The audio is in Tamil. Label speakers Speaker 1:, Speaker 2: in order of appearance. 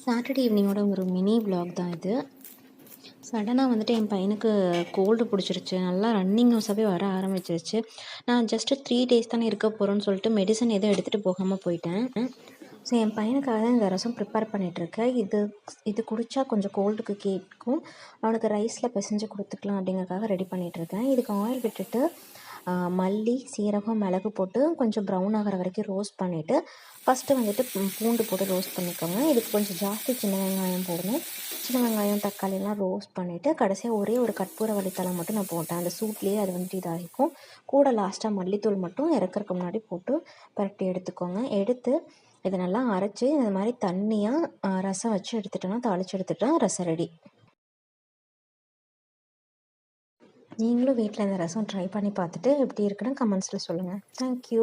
Speaker 1: சாட்டர்டே ஈவினிங்கோட ஒரு மினி vlog தான் இது. சடனாக வந்துட்டு என் பையனுக்கு கோல்டு பிடிச்சிருச்சு. நல்லா ரன்னிங் நோஸாகவே வர ஆரம்பிச்சிருச்சு. நான் ஜஸ்ட்டு 3 டேஸ் தானே இருக்க போகிறோன்னு சொல்லிட்டு மெடிசன் எதுவும் எடுத்துகிட்டு போகாமல் போயிட்டேன். ஸோ என் பையனுக்காக தான் இந்த ரசம் ப்ரிப்பேர் பண்ணிகிட்ருக்கேன். இது குடித்தா கொஞ்சம் கோல்டுக்கு கேட்கும். அவனுக்கு ரைஸில் பிசைஞ்சு கொடுத்துக்கலாம் அப்படிங்கிறதுக்காக ரெடி பண்ணிகிட்ருக்கேன். இதுக்கு ஆயில் விட்டுட்டு மல்லி, சீரகம், மிளகு போட்டு கொஞ்சம் ப்ரௌன் ஆகிற வரைக்கும் ரோஸ்ட் பண்ணிவிட்டு ஃபஸ்ட்டு வந்துட்டு பூண்டு போட்டு ரோஸ்ட் பண்ணிக்கோங்க. இதுக்கு கொஞ்சம் ஜாஸ்தி சின்ன வெங்காயம் போடணும். சின்ன வெங்காயம், தக்காளிலாம் ரோஸ்ட் பண்ணிவிட்டு கடைசியாக ஒரே ஒரு கற்பூரவள்ளி தழை மட்டும் நான் போட்டேன். அந்த சூட்லேயே அது வந்துட்டு இதாகிக்கும். கூட லாஸ்ட்டாக மல்லித்தூள் மட்டும் இறக்கறதுக்கு முன்னாடி போட்டு பரட்டி எடுத்துக்கோங்க. எடுத்து இதை நல்லா அரைச்சி இந்த மாதிரி தண்ணியாக ரசம் வச்சு எடுத்துட்டோன்னா தாளித்து எடுத்துட்டா ரசம் ரெடி. நீங்களும் வீட்டில் இந்த ரசம் ட்ரை பண்ணி பார்த்துட்டு எப்படி இருக்குன்னு கமெண்ட்ஸில் சொல்லுங்கள். தேங்க்யூ.